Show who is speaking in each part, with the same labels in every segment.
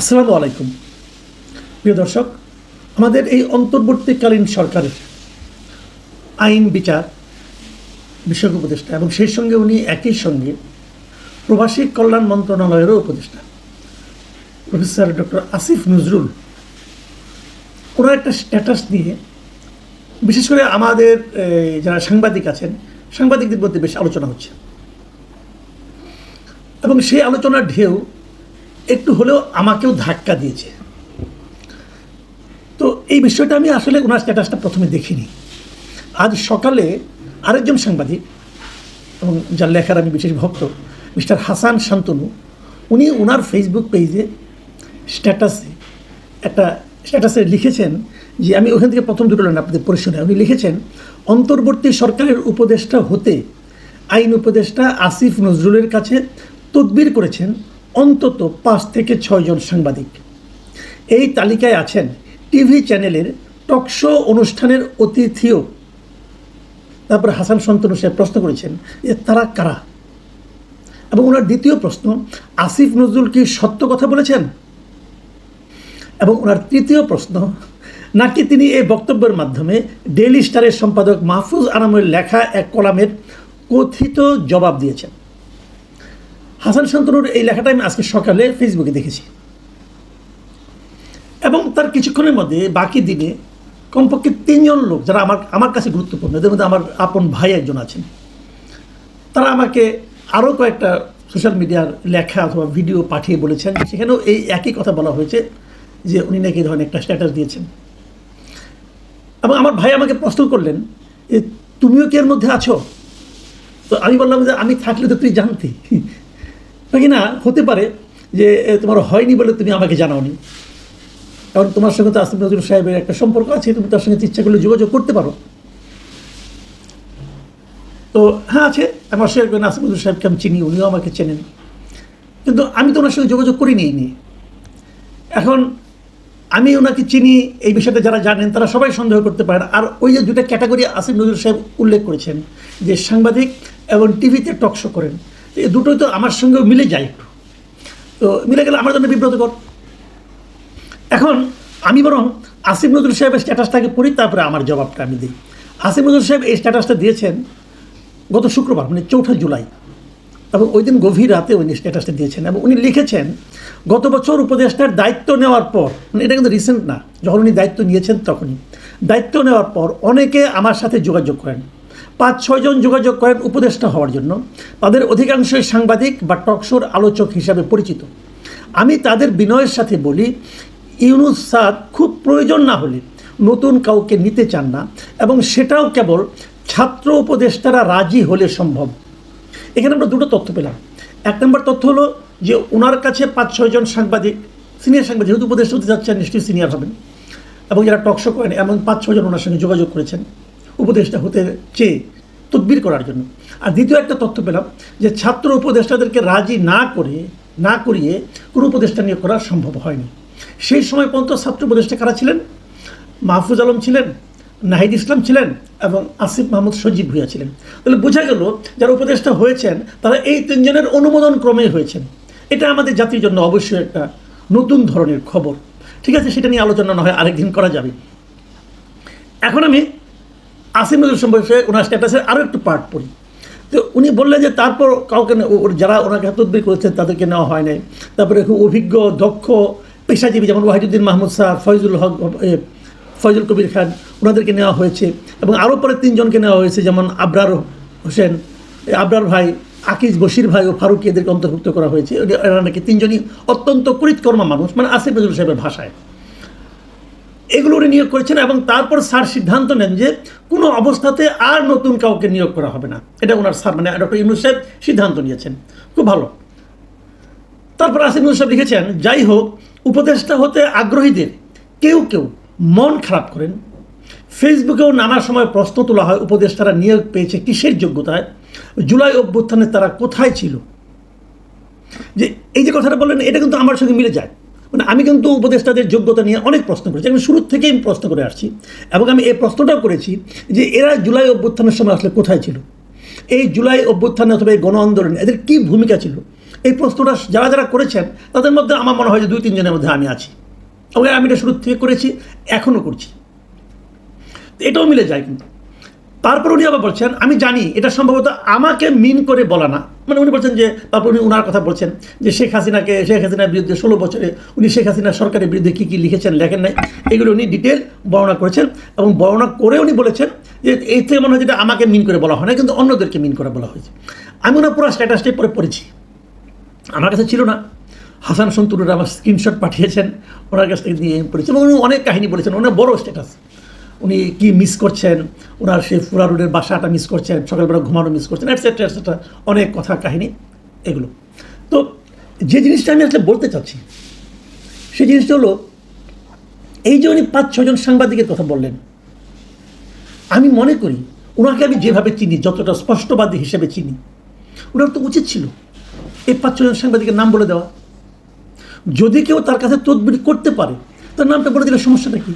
Speaker 1: আসসালামু আলাইকুম প্রিয় দর্শক, আমাদের এই অন্তর্বর্তীকালীন সরকারের আইন বিচার বিষয়ক উপদেষ্টা এবং সেই সঙ্গে উনি একই সঙ্গে প্রবাসী কল্যাণ মন্ত্রণালয়েরও উপদেষ্টা প্রফেসর ডক্টর আসিফ নজরুল, ওনার একটা স্ট্যাটাস নিয়ে বিশেষ করে আমাদের যারা সাংবাদিক আছেন সাংবাদিকদের মধ্যে বেশ আলোচনা হচ্ছে এবং সেই আলোচনার ঢেউ একটু হলেও আমাকেও ধাক্কা দিয়েছে। তো এই বিষয়টা আমি আসলে ওনার স্ট্যাটাসটা প্রথমে দেখিনি। আজ সকালে আরেকজন সাংবাদিক এবং যার লেখার আমি বিশেষ ভক্ত মিস্টার হাসান শান্তনু, উনি ওনার ফেসবুক পেজে স্ট্যাটাসে লিখেছেন যে আমি ওখান থেকে প্রথম দুটো লাইন আপনাদের পড়ে শুনে, উনি লিখেছেন, অন্তর্বর্তী সরকারের উপদেষ্টা হতে আইন উপদেষ্টা আসিফ নজরুলের কাছে তদবির করেছেন অন্তত 5 থেকে 6 জন সাংবাদিক। এই তালিকায় আছেন টিভি চ্যানেলের টকশো অনুষ্ঠানের অতিথিও। তারপরে হাসান শান্তনু সাহেব প্রশ্ন করেছেন যে তারা কারা, এবং ওনার দ্বিতীয় প্রশ্ন, আসিফ নজরুল কি সত্য কথা বলেছেন, এবং ওনার তৃতীয় প্রশ্ন, নাকি তিনি এই বক্তব্যের মাধ্যমে ডেইলি স্টারের সম্পাদক মাহফুজ আনামের লেখা এক কলামের কথিত জবাব দিয়েছেন। হাসান শান্তনুর এই লেখাটা আমি আজকে সকালে ফেসবুকে দেখেছি এবং তার কিছুক্ষণের মধ্যে বাকি দিনে কমপক্ষে 3 জন লোক যারা আমার কাছে গুরুত্বপূর্ণ, এদের মধ্যে আমার আপন ভাই একজন আছেন, তারা আমাকে আরও কয়েকটা সোশ্যাল মিডিয়ার লেখা অথবা ভিডিও পাঠিয়ে বলেছেন, সেখানেও এই একই কথা বলা হয়েছে যে উনি নাকি এই ধরনের একটা স্ট্যাটাস দিয়েছেন। এবং আমার ভাই আমাকে প্রশ্ন করলেন যে তুমিও কি এর মধ্যে আছো? তো আমি বললাম যে আমি থাকলে তো তুই জানতি, নাকি না হতে পারে যে তোমার হয়নি বলে তুমি আমাকে জানাওনি, কারণ তোমার সঙ্গে তো আসিফ নজরুল সাহেবের একটা সম্পর্ক আছে, তুমি তার সঙ্গে ইচ্ছা করলে যোগাযোগ করতে পারো। তো হ্যাঁ আছে, আমার শেয়ার করেন, আসিফ নজরুল সাহেবকে আমি চিনি, উনিও আমাকে চেনেন, কিন্তু আমি তো ওনার সঙ্গে যোগাযোগ করিনি এই নিয়ে। এখন আমি ওনাকে চিনি এই বিষয়টা যারা জানেন তারা সবাই সন্দেহ করতে পারেন। আর ওই যে দুটা ক্যাটাগরি আসিফ নজরুল সাহেব উল্লেখ করেছেন যে সাংবাদিক এবং টিভিতে টকশো করেন, এই দুটোই তো আমার সঙ্গেও মিলে যায় একটু, তো মিলে গেলে আমার জন্য বিব্রতকর। এখন আমি বরং আসিফ নজরুল সাহেবের স্ট্যাটাসটাকে পড়ি, তারপরে আমার জবাবটা আমি দিই। আসিফ নজরুল সাহেব এই স্ট্যাটাসটা দিয়েছেন গত শুক্রবার, মানে 4 জুলাই, এবং ওই দিন গভীর রাতে উনি স্ট্যাটাসটা দিয়েছেন এবং উনি লিখেছেন, গত বছর উপদেষ্টার দায়িত্ব নেওয়ার পর, মানে এটা কিন্তু রিসেন্ট না, যখন উনি দায়িত্ব নিয়েছেন তখনই, দায়িত্ব নেওয়ার পর অনেকে আমার সাথে যোগাযোগ করেন, 5-6 জন যোগাযোগ করেন উপদেষ্টা হওয়ার জন্য। তাদের অধিকাংশই সাংবাদিক বা টকশোর আলোচক হিসাবে পরিচিত। আমি তাদের বিনয়ের সাথে বলি, ইউনুস স্যার খুব প্রয়োজন না হলে নতুন কাউকে নিতে চান না, এবং সেটাও কেবল ছাত্র উপদেষ্টারা রাজি হলে সম্ভব। এখানে আমরা দুটো তথ্য পেলাম। 1 নম্বর তথ্য হলো যে ওনার কাছে 5-6 জন সাংবাদিক, সিনিয়র সাংবাদিক, যেহেতু উপদেষ্টা হতে যাচ্ছেন নিশ্চয়ই সিনিয়র হবেন, এবং যারা টকশো করেন এমন 5-6 জন ওনার সঙ্গে যোগাযোগ করেছেন উপদেষ্টা হতে চেয়ে তদবির করার জন্য। আর দ্বিতীয় একটা তথ্য পেলাম যে ছাত্র উপদেষ্টাদেরকে রাজি না করিয়ে কোনো উপদেষ্টা নিয়োগ করা সম্ভব হয়নি। সেই সময় পর্যন্ত ছাত্র উপদেষ্টা কারা ছিলেন? মাহফুজ আলম ছিলেন, নাহিদ ইসলাম ছিলেন, এবং আসিফ মাহমুদ সজীব ভুঁইয়া ছিলেন। তাহলে বোঝা গেল যারা উপদেষ্টা হয়েছেন তারা এই 3 জনের অনুমোদন ক্রমে হয়েছেন। এটা আমাদের জাতির জন্য অবশ্যই একটা নতুন ধরনের খবর। ঠিক আছে, সেটা নিয়ে আলোচনা না হয় আরেকদিন করা যাবে। এখন আমি আসিফ নজরুল সম্পর্কে ওনার স্ট্যাটাসের আরও একটু পার্ট পড়ি। তো উনি বললেন যে তারপর কাউকে যারা ওনাকে তদবির করেছেন তাদেরকে নেওয়া হয় নাই। তারপরে খুব অভিজ্ঞ দক্ষ পেশাজীবী যেমন ওয়াহিদুদ্দিন মাহমুদ স্যার, ফয়জুল কবির খান, ওনাদেরকে নেওয়া হয়েছে, এবং আরও পরে 3 জনকে নেওয়া হয়েছে, যেমন আবরার হোসেন, আবরার ভাই, আকিজ বশির ভাই ও ফারুকি, এদেরকে অন্তর্ভুক্ত করা হয়েছে। এরা নাকি 3 জনই অত্যন্ত কৃতকর্মা মানুষ, মানে আসিফ নজরুল সাহেবের ভাষায় এগুলো উনি নিয়োগ করেছেন। এবং তারপর স্যার সিদ্ধান্ত নেন যে কোনো অবস্থাতে আর নতুন কাউকে নিয়োগ করা হবে না। এটা ওনার স্যার মানে ডক্টর ইউনুস সাহেব সিদ্ধান্ত নিয়েছেন, খুব ভালো। তারপর আসিফ নজরুল সাহেব লিখেছেন, যাই হোক, উপদেষ্টা হতে আগ্রহীদের কেউ মন খারাপ করেন। ফেসবুকেও নানা সময় প্রশ্ন তোলা হয় উপদেষ্টারা নিয়োগ পেয়েছে কিসের যোগ্যতায়, জুলাই অভ্যুত্থানে তারা কোথায় ছিল। যে এই যে কথাটা বললেন এটা কিন্তু আমার সঙ্গে মিলে যায়। মানে আমি কিন্তু উপদেষ্টাদের যোগ্যতা নিয়ে অনেক প্রশ্ন করেছি, আমি শুরু থেকেই প্রশ্ন করে আসছি, এবং আমি এই প্রশ্নটাও করেছি যে এরা জুলাই অভ্যুত্থানের সময় আসলে কোথায় ছিল, এই জুলাই অভ্যুত্থানে অথবা এই গণ আন্দোলনে এদের কী ভূমিকা ছিল, এই প্রশ্নটা যারা যারা করেছেন তাদের মধ্যে আমার মনে হয় যে 2-3 জনের মধ্যে আমি আছি, এবং আমি এটা শুরু থেকে করেছি, এখনও করছি। এটাও মিলে যায়। কিন্তু তারপর উনি আবার বলছেন, আমি জানি এটা সম্ভবত আমাকে মিন করে বলা না, মানে উনি বলছেন যে, তারপর উনি ওনার কথা বলছেন যে শেখ হাসিনার বিরুদ্ধে 16 বছরে উনি শেখ হাসিনার সরকারের বিরুদ্ধে কী কী লিখেছেন লেখেন নাই, এগুলো উনি ডিটেল বর্ণনা করেছেন, এবং বর্ণনা করে উনি বলেছেন যে এই থেকে মনে হয় যেটা আমাকে মিন করে বলা হয় না, কিন্তু অন্যদেরকে মিন করে বলা হয়েছে। আমি ওনার পুরো স্ট্যাটাসটাই পরে পড়েছি, আমার কাছে ছিল না। হাসান সন্তুরের আমার স্ক্রিনশট পাঠিয়েছেন, ওনার কাছ থেকে দিয়ে পড়েছি, এবং উনি অনেক কাহিনী বলেছেন, অনেক বড় স্ট্যাটাস। উনি কি মিস করছেন, ওনার সেই ফুরা রোডের বাসাটা মিস করছেন, সকালবেলা ঘুমানো মিস করছেন, এটসেট্রা এটসেট্রা, অনেক কথা কাহিনী এগুলো। তো যে জিনিসটা আমি আসলে বলতে চাচ্ছি সেই জিনিসটা হলো, এই যে উনি 5-6 জন সাংবাদিকের কথা বললেন, আমি মনে করি ওনাকে আমি যেভাবে চিনি, যতটা স্পষ্টবাদী হিসেবে চিনি, ওনার তো উচিত ছিল এই 5-6 জন সাংবাদিকের নাম বলে দেওয়া। যদি কেউ তার কাছে তদবির করতে পারে, তার নামটা বলে দিলে সমস্যাটা কি,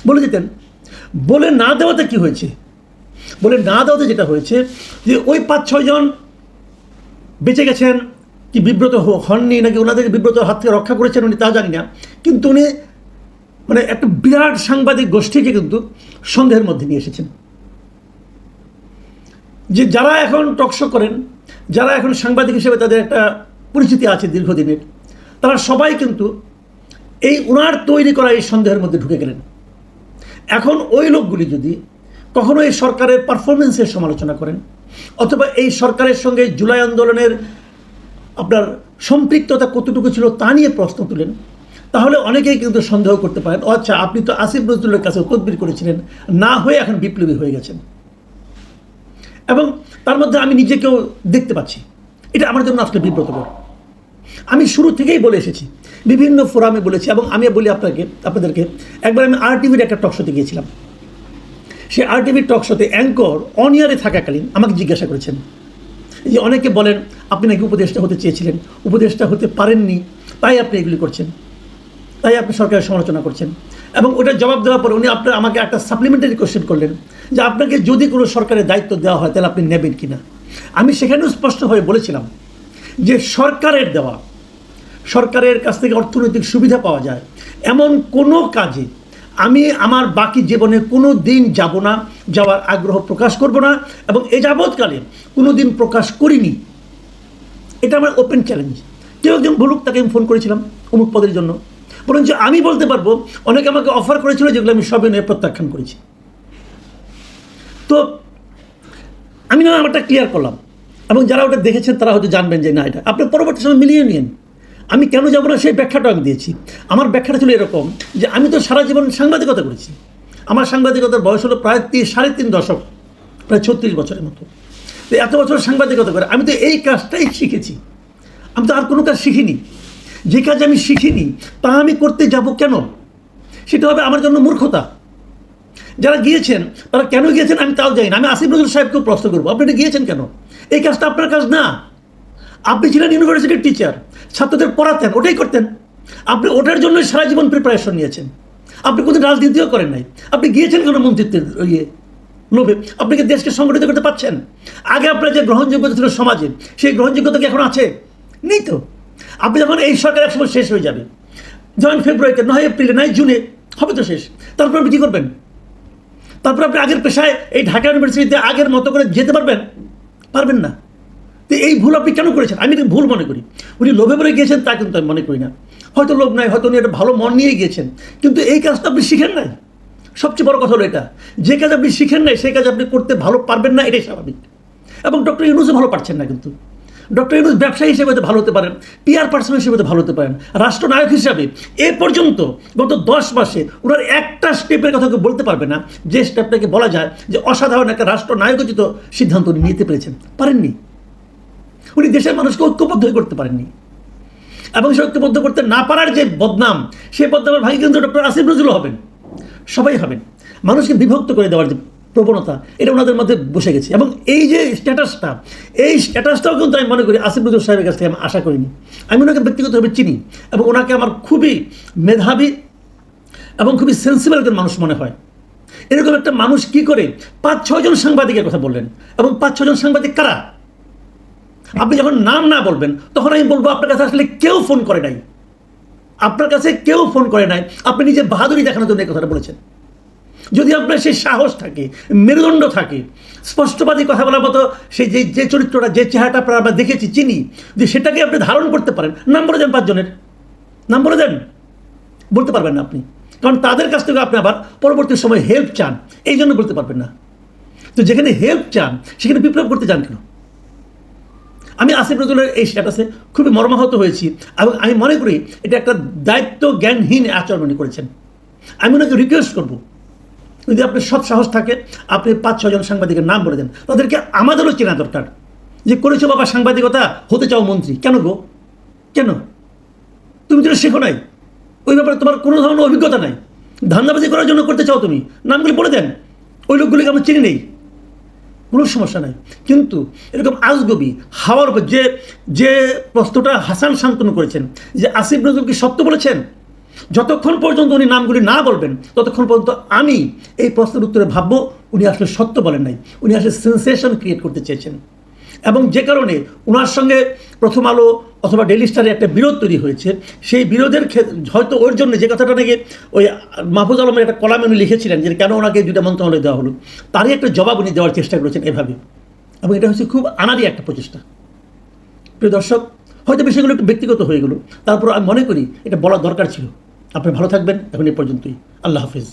Speaker 1: বলে দিতেন। বলে না দেওয়াতে কি হয়েছে, বলে না দেওয়াতে যেটা হয়েছে যে ওই 5-6 জন বেঁচে গেছেন কি বিব্রত হননি, নাকি ওনাদেরকে বিব্রত হাত থেকে রক্ষা করেছেন উনি, তা জানি না, কিন্তু উনি মানে একটা বিরাট সাংবাদিক গোষ্ঠীকে কিন্তু সন্দেহের মধ্যে নিয়ে এসেছেন। যে যারা এখন টকশো করেন, যারা এখন সাংবাদিক হিসেবে তাদের একটা পরিচিতি আছে দীর্ঘদিনের, তারা সবাই কিন্তু এই ওনার তৈরি করা এই সন্দেহের মধ্যে ঢুকে গেলেন। এখন ওই লোকগুলি যদি কখনো এই সরকারের পারফরমেন্সের সমালোচনা করেন, অথবা এই সরকারের সঙ্গে জুলাই আন্দোলনের আপনার সম্পৃক্ততা কতটুকু ছিল তা নিয়ে প্রশ্ন তুলেন, তাহলে অনেকেই কিন্তু সন্দেহ করতে পারেন, আচ্ছা আপনি তো আসিফ নজরুলের কাছে তদবির করেছিলেন, না হয়ে এখন বিপ্লবী হয়ে গেছেন। এবং তার মধ্যে আমি নিজেকেও দেখতে পাচ্ছি, এটা আমার জন্য আসলে বিব্রতকর। আমি শুরু থেকেই বলে এসেছি, বিভিন্ন ফোরামে বলেছি, এবং আমি বলি আপনাদেরকে, একবার আমি RTVর একটা টকশোতে গিয়েছিলাম। সেই RTVর টকশোতে অ্যাঙ্কর অন ইয়ারে থাকাকালীন আমাকে জিজ্ঞাসা করেছেন যে, অনেকে বলেন আপনি নাকি উপদেষ্টা হতে চেয়েছিলেন, উপদেষ্টা হতে পারেননি, তাই আপনি এগুলি করছেন, তাই আপনি সরকারের সমালোচনা করছেন। এবং ওটার জবাব দেওয়ার পর উনি আমাকে একটা সাপ্লিমেন্টারি কোয়েশ্চেন করলেন যে, আপনাকে যদি কোনো সরকারের দায়িত্ব দেওয়া হয় তাহলে আপনি নেবেন কি না। আমি সেখানেও স্পষ্টভাবে বলেছিলাম যে, সরকারের কাছ থেকে অর্থনৈতিক সুবিধা পাওয়া যায় এমন কোনো কাজে আমি আমার বাকি জীবনে কোনো দিন যাব না, যাওয়ার আগ্রহ প্রকাশ করব না, এবং এ যাবৎকালে কোনো দিন প্রকাশ করিনি। এটা আমার ওপেন চ্যালেঞ্জ। কেউ একজন বলুক, তাকে আমি ফোন করেছিলাম অমুক পদের জন্য, বলুন যে আমি বলতে পারবো অনেকে আমাকে অফার করেছিল, যেগুলো আমি সবই নিয়ে প্রত্যাখ্যান করেছি। তো আমি না আমারটা ক্লিয়ার করলাম, এবং যারা ওটা দেখেছেন তারা হয়তো জানবেন যে না, এটা আপনি পরবর্তী সময় মিলিয়ে নিন। আমি কেন যাবো না সেই ব্যাখ্যাটা আমি দিয়েছি। আমার ব্যাখ্যাটা ছিল এরকম যে, আমি তো সারা জীবন সাংবাদিকতা করেছি, আমার সাংবাদিকতার বয়স হলো প্রায় 3.5 দশক, প্রায় 36 বছরের মতো। তো এত বছর সাংবাদিকতা করে আমি তো এই কাজটাই শিখেছি, আমি তো আর কোনো কাজ শিখিনি। যে কাজ আমি শিখিনি তা আমি করতে যাব কেন, সেটা হবে আমার জন্য মূর্খতা। যারা গিয়েছেন তারা কেন গিয়েছেন আমি তাও জানি না। আমি আসিফ নজরুল সাহেবকেও প্রশ্ন করবো, আপনি এটা গিয়েছেন কেন? এই কাজটা আপনার কাজ না। আপনি ছিলেন ইউনিভার্সিটির টিচার, ছাত্রদের পড়াতেন, ওটাই করতেন। আপনি ওটার জন্যই সারা জীবন প্রিপারেশন নিয়েছেন। আপনি কোনো রাজনীতিও করেন নাই। আপনি গিয়েছেন কোনো মন্ত্রিত্বের লোভে? আপনি কি দেশকে সংগঠিত করতে পারছেন? আগে আপনার যে গ্রহণযোগ্যতা ছিল সমাজে, সেই গ্রহণযোগ্যতা কি এখন আছে? নেই তো। আপনি যখন এই সরকার একসময় শেষ হয়ে যাবে, যেমন ফেব্রুয়ারিতে, নয় এপ্রিলে, নয় জুনে হবে তো শেষ, তারপর আপনি কী করবেন? তারপর আপনি আগের পেশায় এই ঢাকা ইউনিভার্সিটিতে আগের মতো করে যেতে পারবেন না। তো এই ভুল আপনি কেন করেছেন? আমি এটা ভুল মনে করি। উনি লোভে পড়ে গিয়েছেন তা কিন্তু আমি মনে করি না। হয়তো লোভ নাই, হয়তো উনি একটা ভালো মন নিয়ে গিয়েছেন, কিন্তু এই কাজটা আপনি শিখেন নাই। সবচেয়ে বড় কথা হলো এটা, যে কাজ আপনি শিখেন নাই সেই কাজ আপনি করতে ভালো পারবেন না, এটাই স্বাভাবিক। এবং ডক্টর ইউনূসও ভালো পারছেন না। কিন্তু ডক্টর ইউনূস ব্যবসায়ী হিসেবে ভালো হতে পারেন, PR পার্সন হিসেবে ভালো হতে পারেন, রাষ্ট্রনায়ক হিসাবে এ পর্যন্ত গত 10 মাসে ওনার একটা স্টেপের কথা কেউ বলতে পারবে না যে স্টেপটাকে বলা যায় যে অসাধারণ একটা রাষ্ট্রনায়কোচিত সিদ্ধান্ত উনি নিতে পারেননি। উনি দেশের মানুষকে ঐক্যবদ্ধ করতে পারেননি, এবং সে ঐক্যবদ্ধ করতে না পারার যে বদনাম, সেই বদনামের ভাগে কিন্তু ডক্টর আসিফ নজরুল হবেন, সবাই হবেন। মানুষকে বিভক্ত করে দেওয়ার যে প্রবণতা, এটা ওনাদের মধ্যে বসে গেছে। এবং এই যে স্ট্যাটাসটাও কিন্তু আমি মনে করি আসিফ নজরুল সাহেবের কাছ থেকে আমি আশা করিনি। আমি ওনাকে ব্যক্তিগতভাবে চিনি, এবং ওনাকে আমার খুবই মেধাবী এবং খুবই সেন্সিবল একজন মানুষ মনে হয়। এরকম একটা মানুষ কি করে 5-6 জন সাংবাদিকের কথা বললেন? এবং 5-6 জন সাংবাদিক কারা? আপনি যখন নাম না বলবেন তখন আমি বলবো আপনার কাছে আসলে কেউ ফোন করে নাই, আপনার কাছে কেউ ফোন করে নাই, আপনি নিজে বাহাদুরি দেখানোর জন্য এই কথাটা বলেছেন। যদি আপনার সেই সাহস থাকে, মেরুদণ্ড থাকে, স্পষ্টবাদী কথা বলার মতো সেই যে চরিত্রটা, যে চেহারাটা আপনারা আমরা দেখেছি, চিনি, যে সেটাকে আপনি ধারণ করতে পারেন, নাম বলে দেন 5 জনের, নাম বলে দেন। বলতে পারবেন না আপনি, কারণ তাদের কাছ থেকে আপনি আবার পরবর্তী সময় হেল্প চান, এই জন্য বলতে পারবেন না। তো যেখানে হেল্প চান সেখানে বিপ্লব করতে চান কেন? আমি আসিফ নজরুলের এই স্ট্যাটাসে খুবই মর্মাহত হয়েছি এবং আমি মনে করি এটা একটা দায়িত্ব জ্ঞানহীন আচরণ করেছেন। আমি ওনাকে রিকোয়েস্ট করবো, যদি আপনার সব সাহস থাকে আপনি 5-6 জন সাংবাদিকের নাম বলে দেন, তাদেরকে আমাদেরও চেনা দরকার, যে করেছো বাবা সাংবাদিকতা, হতে চাও মন্ত্রী, কেন গো, কেন? তুমি যেটা শেখো নাই, ওই ব্যাপারে তোমার কোনো ধরনের অভিজ্ঞতা নাই, ধান্দাবাজি করার জন্য করতে চাও তুমি, নামগুলি বলে দেন, ওই লোকগুলিকে আমরা চিনি নেই, কোনো সমস্যা নাই। কিন্তু এরকম আজগবি হাওয়ার উপর যে প্রশ্নটা হাসান শান্তনু করেছেন, যে আসিফ নজরুল কি সত্য বলেছেন, যতক্ষণ পর্যন্ত উনি নামগুলি না বলবেন ততক্ষণ পর্যন্ত আমি এই প্রশ্নের উত্তরে ভাববো উনি আসলে সত্য বলেন নাই, উনি আসলে সেন্সেশন ক্রিয়েট করতে চেয়েছেন। এবং যে কারণে ওনার সঙ্গে প্রথম আলো অথবা ডেইলি স্টারে একটা বিরোধ তৈরি হয়েছে, সেই বিরোধের হয়তো ওর জন্য যে কথাটা নাকি ওই মাহফুজ আলমের একটা কলামে উনি লিখেছিলেন যে কেন ওনাকে 2টা মন্ত্রণালয় দেওয়া হলো, তারই একটা জবাব উনি দেওয়ার চেষ্টা করেছেন এভাবে। এবং এটা হচ্ছে খুব আনাড়ি একটা প্রচেষ্টা। প্রিয় দর্শক, হয়তো বিষয়গুলো একটু ব্যক্তিগত হয়ে গেল, তারপর আমি মনে করি এটা বলার দরকার ছিল। আপনি ভালো থাকবেন, এখন এই পর্যন্তই। আল্লাহ হাফিজ।